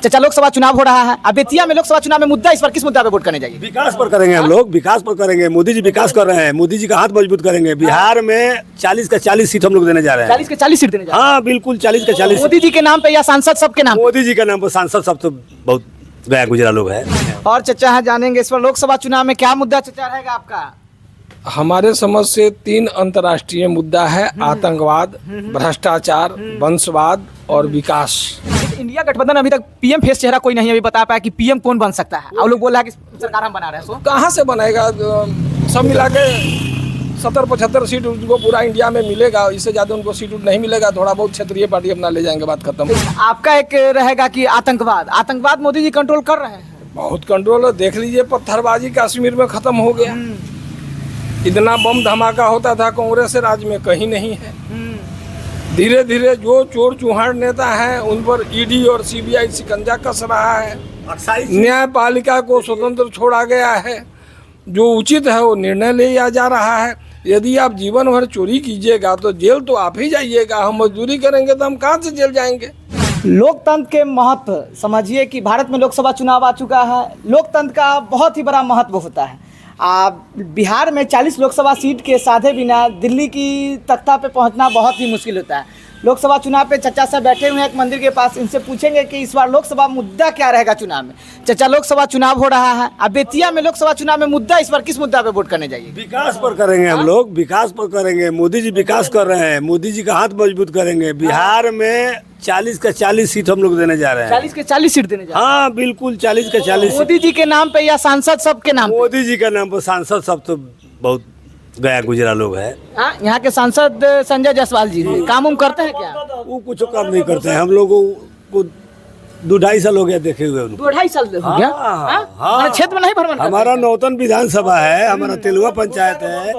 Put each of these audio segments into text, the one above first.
चाचा लोकसभा चुनाव हो रहा है, अब बेतिया में लोकसभा चुनाव में मुद्दा, इस पर किस मुद्दा पे वोट करने जाइए? विकास पर करेंगे हम लोग, विकास पर करेंगे। मोदी जी विकास कर रहे हैं, मोदी जी का हाथ मजबूत करेंगे। बिहार में 40 का 40 सीट हम लोग देने जा रहे हैं। 40 के 40 सीट देने जा रहे हाँ बिल्कुल, 40 का 40। मोदी जी के नाम पे या सांसद सबके नाम मोदी जी का नाम पर सांसद सब तो बहुत गया गुजरा लोग है। पे? और चाचा है जानेंगे इस पर लोकसभा चुनाव में क्या मुद्दा चाचा रहेगा आपका? हमारे समझ से 3 अंतर्राष्ट्रीय मुद्दा है, आतंकवाद, भ्रष्टाचार, वंशवाद और विकास। इंडिया गठबंधन अभी तक पीएम फेस चेहरा कोई नहीं अभी बता पाया कि पीएम कौन बन सकता है, और लोग बोल रहा है कि सरकार हम बना रहे हैं। सो कहाँ से बनेगा? सब मिला के 70-75 सीट उनको पूरा इंडिया में मिलेगा, इससे ज़्यादा उनको सीट नहीं मिलेगा। थोड़ा बहुत क्षेत्रीय पार्टी अपना ले जाएंगे, बात खत्म। आपका एक रहेगा कि आतंकवाद मोदी जी कंट्रोल कर रहे हैं। बहुत कंट्रोल है, देख लीजिए पत्थरबाजी कश्मीर में खत्म हो गया। इतना बम धमाका होता था कांग्रेस राज में, कहीं नहीं है। धीरे धीरे जो चोर चूहाड़ नेता हैं उन पर ईडी और सीबीआई शिकंजा कस रहा है। न्यायपालिका को स्वतंत्र छोड़ा गया है, जो उचित है वो निर्णय लिया जा रहा है। यदि आप जीवन भर चोरी कीजिएगा तो जेल तो आप ही जाइएगा, हम मजदूरी करेंगे तो हम कहाँ से जेल जाएंगे? लोकतंत्र के महत्व समझिए कि भारत में लोकसभा चुनाव आ चुका है, लोकतंत्र का बहुत ही बड़ा महत्व होता है। बिहार में 40 लोकसभा सीट के साधे बिना दिल्ली की तख्ता पे पहुंचना बहुत ही मुश्किल होता है। लोकसभा चुनाव पे चाचा साहब बैठे हुए हैं एक मंदिर के पास, इनसे पूछेंगे कि इस बार लोकसभा मुद्दा क्या रहेगा चुनाव में। चाचा लोकसभा चुनाव हो रहा है, अब बेतिया में लोकसभा चुनाव में मुद्दा, इस बार किस मुद्दा पे वोट करने जाइए? विकास पर करेंगे हम लोग, विकास पर करेंगे। मोदी जी विकास कर रहे हैं, मोदी जी का हाथ मजबूत करेंगे। बिहार में 40 का 40 सीट हम लोग देने जा रहे हैं। 40 के 40 सीट देने जा रहे हैं। हाँ बिल्कुल, 40 का 40। मोदी जी के नाम पे या सांसद सबके नाम पे? मोदी जी का नाम पर सांसद सब तो बहुत गया गुजरा लोग है। हाँ, यहाँ के सांसद संजय जायसवाल जी काम उम करते हैं क्या? वो कुछ काम नहीं करते हैं। हम लोगों को 2-2.5 साल हो गया देखे हुए उनको। 2-2.5 साल हो गया। हाँ। क्षेत्र में नहीं भ्रमण करते? हमारा नौतन विधानसभा है, हमारा तेलुआ पंचायत है,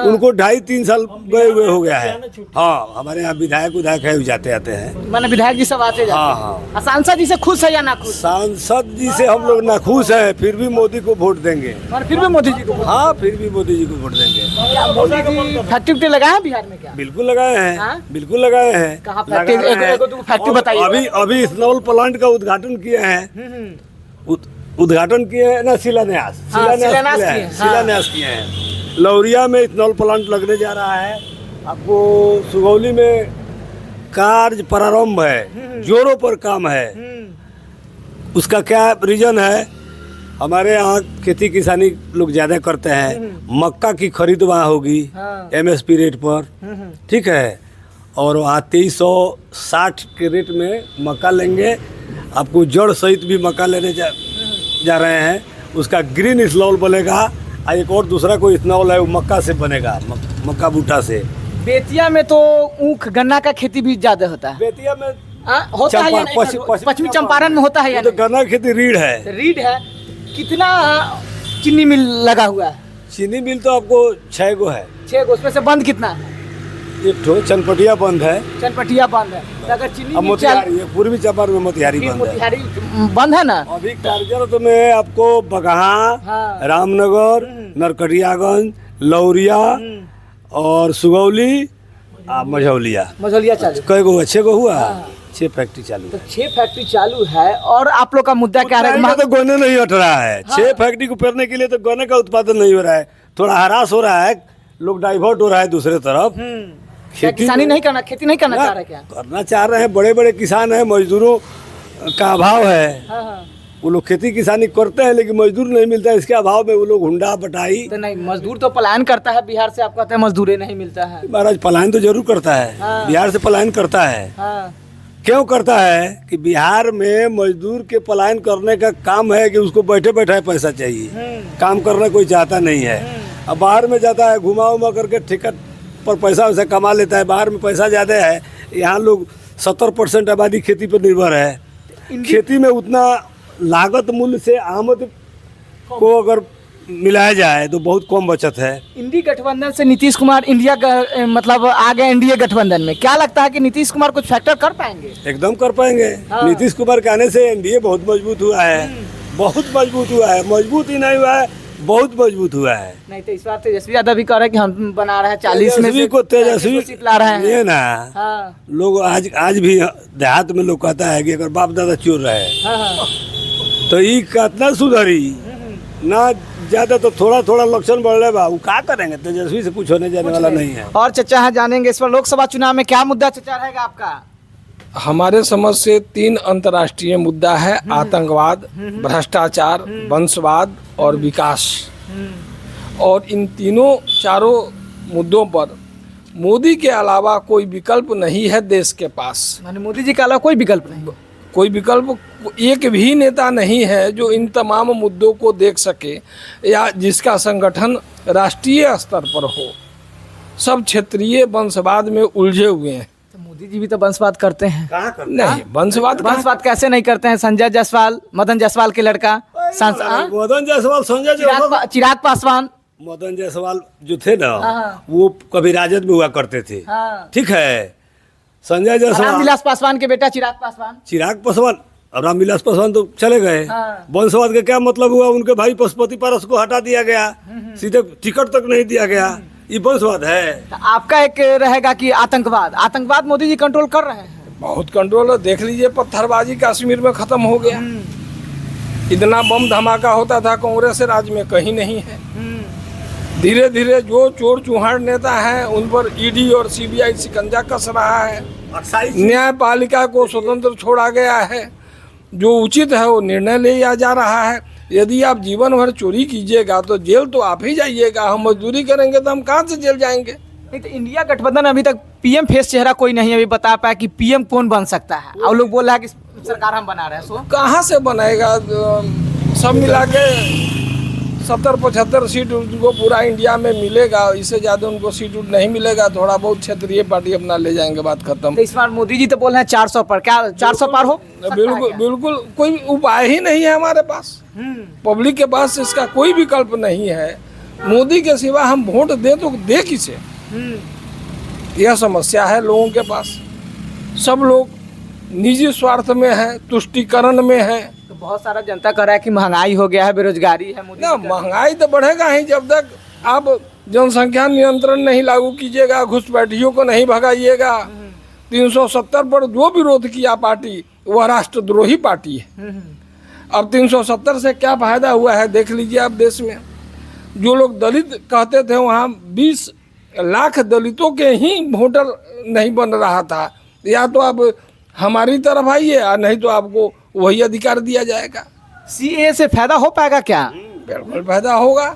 उनको 2.5-3 साल गए हुए हो गया है। हाँ, हमारे यहाँ विधायक है, जाते आते हैं। माने विधायक जी सब आते जाते हैं। हाँ। सांसद जी से खुश है या ना खुश? सांसद जी से हम लोग नाखुश हैं, फिर भी मोदी को वोट देंगे। और फिर भी मोदी जी को? हाँ, फिर भी मोदी जी को वोट देंगे। मोदी जी फैक्ट्री लगाए हैं बिहार में क्या? बिल्कुल लगाए हैं। हाँ? बिल्कुल लगाए हैं। कहाँ फैक्ट्री? फैक्ट्री बताइए। अभी इथेनॉल प्लांट का उद्घाटन किए हैं। उद्घाटन किए हैं ना, शिलान्यास किए हैं। लौरिया में इथेनॉल प्लांट लगने जा रहा है। आपको सुगौली में कार्य प्रारंभ है, जोरों पर काम है। उसका क्या रीजन है? हमारे यहाँ खेती किसानी लोग ज़्यादा करते हैं, मक्का की खरीद वहाँ होगी MSP रेट पर, ठीक है। और वहाँ 2360 के रेट में मक्का लेंगे। आपको जड़ सहित भी मक्का लेने जा रहे हैं। उसका ग्रीन इथेनॉल बनेगा, और एक और दूसरा कोई इथेनॉल है वो मक्का से बनेगा, मक्का बूटा से। बेतिया में तो ऊख गन्ना का खेती भी ज्यादा होता है। बेतिया में होता है या नहीं? पश्चिमी चंपारण में होता है या तो गन्ना खेती रीढ़ है। रीढ़ है। कितना चीनी मिल लगा हुआ है? चीनी मिल तो आपको 6 गो है। 6 गो, उसमें से बंद कितना है? एक ठो चनपटिया बंद है। चनपटिया बंद है। तो अगर चीनी मोतिहारी, पूर्वी चंपारण में मोतिहारी बंद है। मोतिहारी बंद है ना? अभी कार्यरत में आपको बगहा, रामनगर, नरकटियागंज, लौरिया और सुगौली, मझौलिया चालू। कई गो? 6 गो हुआ। 6 फैक्ट्री चालू। तो 6 फैक्ट्री चालू है। और आप लोग का मुद्दा क्या रहेगा? तो गन्ने नहीं हट रहा है। 6 फैक्ट्री को पेरने के लिए तो गन्ने का उत्पादन नहीं हो रहा है, थोड़ा हरास हो रहा है, लोग डाइवर्ट हो रहा है दूसरे तरफ। किसानी नहीं करना, खेती नहीं करना चाह रहे क्या? करना चाह रहे हैं, बड़े बड़े किसान हैं, मजदूरों का अभाव है। वो लोग खेती किसानी करते हैं लेकिन मजदूर नहीं मिलता है, इसके अभाव में वो लोग हुंडा बटाई। तो नहीं, मजदूर तो पलायन करता है बिहार से, आप कहते हैं मजदूर नहीं मिलता है। महाराज पलायन तो जरूर करता है। बिहार से पलायन करता है। क्यों करता है कि बिहार में मजदूर के पलायन करने का काम है कि उसको बैठे बैठे पैसा चाहिए, काम करना कोई चाहता नहीं है। अब बाहर में जाता है, घुमा उमा करके टिकट पर पैसा वैसा कमा लेता है। बाहर में पैसा ज़्यादा है, यहाँ लोग 70% आबादी खेती पर निर्भर है। खेती में उतना लागत मूल्य से आमद को अगर मिलाया जाए तो बहुत कम बचत है। इंडी गठबंधन से नीतीश कुमार मतलब आ गए एनडीए गठबंधन में, क्या लगता है कि नीतीश कुमार कुछ फैक्टर कर पाएंगे? एकदम कर पाएंगे। नीतीश कुमार के आने से एनडीए बहुत मजबूत हुआ है, बहुत मजबूत हुआ है। मजबूत ही नहीं हुआ है बहुत मजबूत हुआ है। नहीं तो इस बार तेजस्वी यादव भी कह रहे हैं कि हम बना रहे हैं 40 में तेजस्वी से को 35 सीट ला रहे हैं। ये ना हाँ लोग आज भी देहात में लोग कहता है कि अगर बाप दादा चोर रहे हाँ तो ये कितना सुधरी ना, ज्यादा तो थोड़ा थोड़ा लक्षण बढ़ रहे बा, वो क्या करेंगे, तेजस्वी से कुछ होने जाने वाला नहीं है। और चर्चा है जानेंगे इस पर लोकसभा चुनाव में क्या मुद्दा चर्चा रहेगा आपका? हमारे समझ से 3 अंतर्राष्ट्रीय मुद्दा है, आतंकवाद, भ्रष्टाचार, वंशवाद और विकास। और इन चारों मुद्दों पर मोदी के अलावा कोई विकल्प नहीं है देश के पास। माने मोदी जी के अलावा कोई विकल्प नहीं? कोई विकल्प एक भी नेता नहीं है जो इन तमाम मुद्दों को देख सके या जिसका संगठन राष्ट्रीय स्तर पर हो। सब क्षेत्रीय वंशवाद में उलझे हुए हैं। तो मोदी जी भी तो वंशवाद करते हैं। कहाँ करते नहीं, वंशवाद कैसे नहीं करते हैं? संजय जायसवाल, मदन जायसवाल के लड़का मदन जायसवाल, संजय जायसवाल, चिराग पासवान। मदन जायसवाल जो थे ना हाँ। वो कभी राजद में हुआ करते थे। हाँ। ठीक है, संजय जायसवाल, रामविलास पासवान के बेटा चिराग पासवान। चिराग पासवान और रामविलास पासवान तो चले गए। हाँ। वंशवाद का क्या मतलब हुआ? उनके भाई पशुपति पारस को हटा दिया गया, सीधे टिकट तक नहीं दिया गया। ये वंशवाद है। तो आपका एक रहेगा कि आतंकवाद मोदी जी कंट्रोल कर रहे हैं। बहुत कंट्रोल है। देख लीजिए, पत्थरबाजी कश्मीर में खत्म हो गया। इतना बम धमाका होता था कांग्रेस राज में कहीं नहीं है। धीरे धीरे जो चोर चूहाड़ नेता हैं उन पर ईडी और सीबीआई शिकंजा कस रहा है। न्यायपालिका को स्वतंत्र छोड़ा गया है। जो उचित है वो निर्णय लिया जा रहा है। यदि आप जीवन भर चोरी कीजिएगा तो जेल तो आप ही जाइएगा। हम मजदूरी करेंगे तो हम कहाँ से जेल जाएंगे? नहीं तो इंडिया गठबंधन अभी तक पीएम फेस चेहरा कोई नहीं अभी बता पाया कि पीएम कौन बन सकता है। और लोग बोल रहा है कि सरकार हम बना रहे हैं। सो कहाँ से बनाएगा? सब मिला के 70-75 सीट उनको पूरा इंडिया में मिलेगा। इससे ज़्यादा उनको सीट नहीं मिलेगा। थोड़ा बहुत क्षेत्रीय पार्टी अपना ले जाएंगे, बात खत्म। तो इस बार मोदी जी तो बोल रहे हैं 400 पर। क्या 400 पार हो? बिल्कुल कोई उपाय ही नहीं है हमारे पास। पब्लिक के पास इसका कोई विकल्प नहीं है। मोदी के सिवा हम वोट दें तो दे किसे? यह समस्या है लोगों के पास। सब लोग निजी स्वार्थ में है, तुष्टीकरण में है। तो बहुत सारा जनता कह रहा है कि महंगाई हो गया है, बेरोजगारी है। मोदी ना, महंगाई तो बढ़ेगा ही जब तक आप जनसंख्या नियंत्रण नहीं लागू कीजिएगा, घुसपैठियों को नहीं भगाइएगा। 370 पर जो विरोध किया पार्टी वह राष्ट्रद्रोही पार्टी है। अब 370 से क्या फायदा हुआ है देख लीजिए आप देश में। जो लोग दलित कहते थे वहाँ 20 लाख दलितों के ही वोटर नहीं बन रहा था। या तो आप हमारी तरफ आइए या नहीं तो आपको वही अधिकार दिया जाएगा। सीए से फायदा हो पाएगा क्या? बिल्कुल फायदा होगा।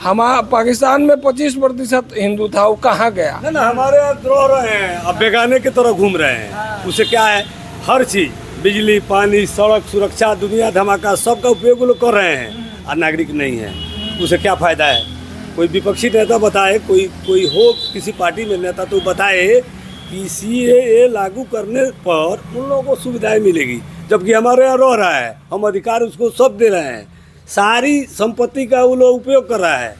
हम पाकिस्तान में 25% हिंदू था, वो कहाँ गया? ना हमारे यहाँ रह रहे हैं, अब बेगाने की तरह घूम रहे हैं। उसे क्या है, हर चीज, बिजली, पानी, सड़क, सुरक्षा, दुनिया धमाका, सबका उपयोग लोग कर रहे हैं और नागरिक नहीं है। उसे क्या फायदा है? कोई विपक्षी नेता बताए, कोई हो किसी पार्टी में नेता तो बताए कि सीएए लागू करने पर उन लोगों को सुविधाएं मिलेगी, जबकि हमारे यहाँ रह रहा है, हम अधिकार उसको सब दे रहे हैं। सारी संपत्ति का वो लोग उपयोग कर रहा है।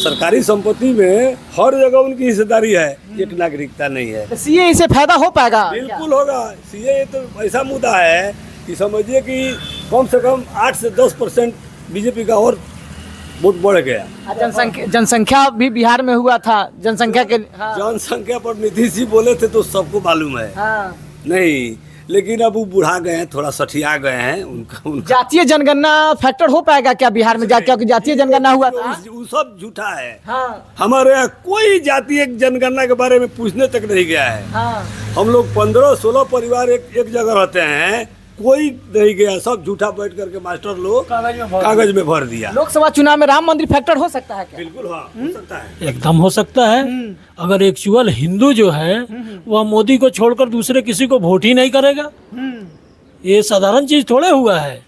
सरकारी संपत्ति में हर जगह उनकी हिस्सेदारी है, एक नागरिकता नहीं है। तो सीए से फायदा हो पाएगा? बिल्कुल होगा। सीएए तो ऐसा मुद्दा है कि समझिए कि कम से कम 8 से 10% बीजेपी का और वोट बढ़ गया। जनसंख्या भी बिहार में हुआ था। जनसंख्या जनसंख्या पर नीतीश जी बोले थे तो सबको मालूम है। हाँ। नहीं, लेकिन अब वो बुढ़ा गए हैं, थोड़ा सठिया गए हैं। उनका जातीय जनगणना फैक्टर हो पाएगा क्या बिहार में? क्योंकि जातीय जनगणना हुआ था। वो सब झूठा है। हाँ। हमारे यहाँ कोई जातीय जनगणना के बारे में पूछने तक नहीं गया है। हाँ। हम लोग 15-16 परिवार एक जगह रहते हैं, कोई नहीं गया। सब झूठा बैठ करके मास्टर लोग कागज में भर दिया। लोकसभा चुनाव में राम मंदिर फैक्टर हो सकता है क्या? बिल्कुल हाँ, हो सकता है। एकदम हो सकता है। अगर एक्चुअल हिंदू जो है वह मोदी को छोड़कर दूसरे किसी को वोट ही नहीं करेगा। ये साधारण चीज थोड़े हुआ है।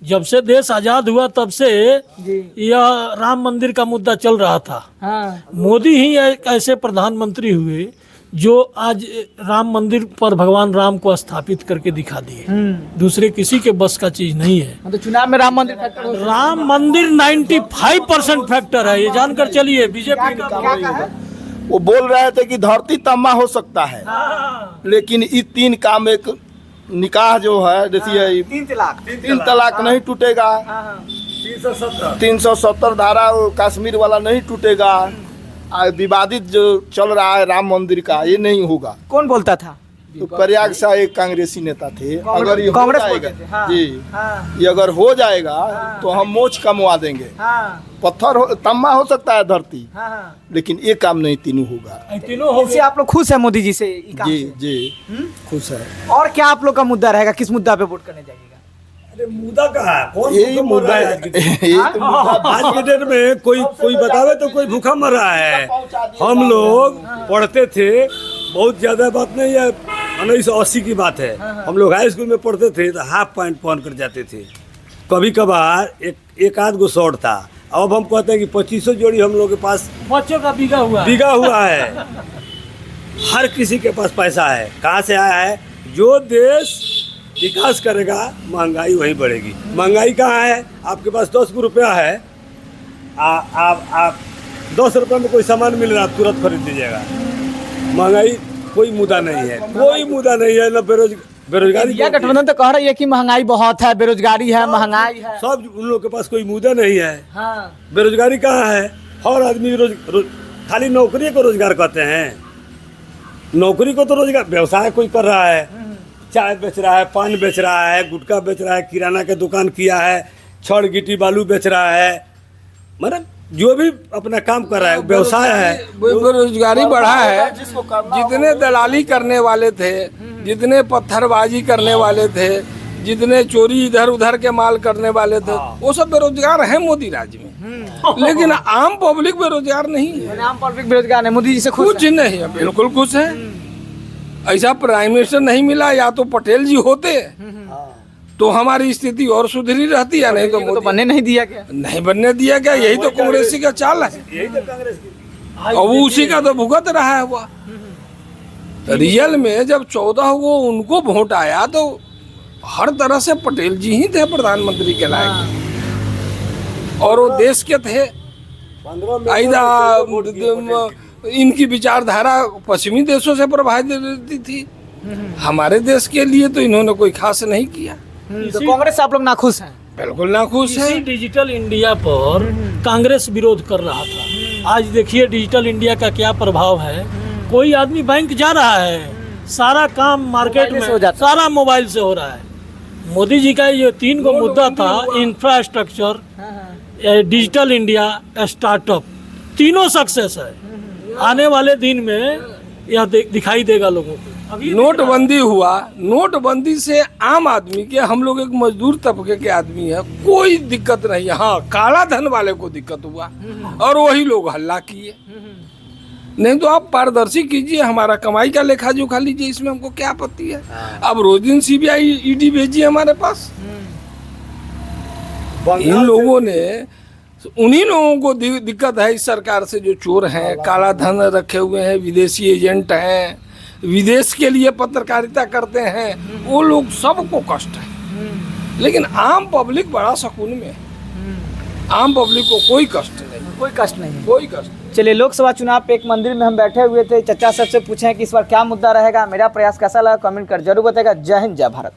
जब से देश आजाद हुआ तब से यह राम मंदिर का मुद्दा चल रहा था। हाँ। मोदी ही एक ऐसे प्रधानमंत्री हुए जो आज राम मंदिर पर भगवान राम को स्थापित करके दिखा दिए। दूसरे किसी के बस का चीज नहीं है। तो चुनाव में राम मंदिर फैक्टर हो? राम मंदिर 95% फैक्टर है। ये जानकर चलिए बीजेपी का। वो बोल रहे थे कि धरती तम्मा हो सकता है, लेकिन इस 3 काम एक निकाह जो है, देखिए 3 तलाक 3 तलाक नहीं टूटेगा। 370 धारा वो कश्मीर वाला नहीं टूटेगा। विवादित जो चल रहा है राम मंदिर का, ये नहीं होगा। कौन बोलता था? तो प्रयाग से एक कांग्रेसी नेता थे। अगर ये हो कांग्रेस जाएगा बोलते थे, हाँ, जी, हाँ, ये अगर हो जाएगा तो हम मोच कमवा देंगे। हाँ, पत्थर तम्मा हो सकता है धरती, हाँ, हाँ। लेकिन ये काम नहीं तीनों होगा। तीनों हो इससे आप लोग खुश है मोदी जी से? ये काम जी से? जी खुश है। और क्या आप लोग का मुद्दा रहेगा? किस मुद्दा पे वोट करने जाइएगा? अरे मुद्दा कहाँ है? कौन यही भूखा मर मुद्दा रहा है। आज के दिन? यही तो मुद्दा आज के डेट में कोई बतावे तो कोई भूखा मर रहा है। हम लोग पढ़ते थे, बहुत ज्यादा बात नहीं है, 1980 की बात है। हम लोग हाई स्कूल में पढ़ते थे तो हाफ पैंट पहन कर जाते थे। कभी कभार एक आध गो शॉर्ट था। अब हम कहते हैं कि 2500 जोड़ी हम लोग के पास बच्चों का बिगा हुआ है। हर किसी के पास पैसा है। कहाँ से आया है? जो देश विकास करेगा महंगाई वहीं बढ़ेगी। महंगाई कहाँ है? आपके पास 10 रुपया है, आप 10 रुपये में कोई सामान मिल रहा है, तुरंत खरीद लीजिएगा। महंगाई कोई मुद्दा नहीं है, कोई मुद्दा नहीं है। ना बेरोजगारी। इंडिया गठबंधन तो कह रही है कि महंगाई बहुत है, बेरोजगारी है, महंगाई है। सब उन लोग के पास कोई मुद्दा नहीं है। हाँ। बेरोजगारी कहाँ है? हर आदमी खाली नौकरी को रोजगार कहते हैं। नौकरी को तो रोजगार, व्यवसाय कोई कर रहा है, चाय बेच रहा है, पान बेच रहा है, गुटखा बेच रहा है, किराना के दुकान किया है, छड़ गिट्टी बालू बेच रहा है, मतलब जो भी अपना काम कर रहा है व्यवसाय है। बेरोजगारी बढ़ा है। जितने दलाली करने वाले थे, जितने पत्थरबाजी करने वाले थे, जितने चोरी इधर उधर के माल करने वाले थे, वो सब बेरोजगार हैं मोदी राज में। लेकिन आम पब्लिक बेरोजगार नहीं है। आम पब्लिक बेरोजगार है, मोदी जी से खुश कुछ नहीं है, बिल्कुल खुश है। ऐसा प्राइम मिनिस्टर नहीं मिला, या तो पटेल जी होते तो हमारी स्थिति और सुधरी रहती है, नहीं तो तो मोदी बनने नहीं दिया गया। नहीं बनने दिया गया। यही तो कांग्रेसी का चाल है, यही तो कांग्रेस की। और वो उसी का तो भुगत रहा है। हुआ रियल में जब 14 को उनको वोट आया तो हर तरह से पटेल जी ही थे प्रधानमंत्री के लायक, और वो देश के थे। 15 इनकी विचारधारा पश्चिमी देशों से प्रभावित रहती थी। हमारे देश के लिए तो इन्होंने कोई खास नहीं किया। तो कांग्रेस से आप लोग नाखुश हैं? बिल्कुल नाखुश है। इसी डिजिटल इंडिया पर कांग्रेस विरोध कर रहा था। आज देखिए डिजिटल इंडिया का क्या प्रभाव है। कोई आदमी बैंक जा रहा है, सारा काम मार्केट मोबाइल से हो में जाता सारा मोबाइल से हो रहा है। मोदी जी का ये 3 गो मुद्दा था, इंफ्रास्ट्रक्चर, डिजिटल इंडिया, स्टार्टअप, तीनों सक्सेस है। आने वाले दिन में यह दिखाई देगा लोगों को। नोटबंदी हुआ, नोटबंदी से आम आदमी के, हम लोग एक मजदूर तबके के आदमी है, कोई दिक्कत नहीं है। हाँ, काला धन वाले को दिक्कत हुआ और वही लोग हल्ला किए। नहीं तो आप पारदर्शी कीजिए, हमारा कमाई का लेखा जोखा लीजिए, इसमें हमको क्या आपत्ति है। अब रोज दिन CBI ED भेजिए हमारे पास। इन लोगों ने, उन्हीं लोगों को दिक्कत है इस सरकार से, जो चोर हैं, काला धन रखे हुए हैं, विदेशी एजेंट हैं, विदेश के लिए पत्रकारिता करते हैं, वो लोग सबको कष्ट है। लेकिन आम पब्लिक बड़ा सुकून में है। आम पब्लिक को कोई कष्ट नहीं, कोई कष्ट नहीं है। कोई कष्ट। चलिए, लोकसभा चुनाव पे एक मंदिर में हम बैठे हुए थे, चचा सबसे पूछे कि इस बार क्या मुद्दा रहेगा। मेरा प्रयास कैसा लगा कमेंट कर जरूर बताएगा। जय हिंद, जय भारत।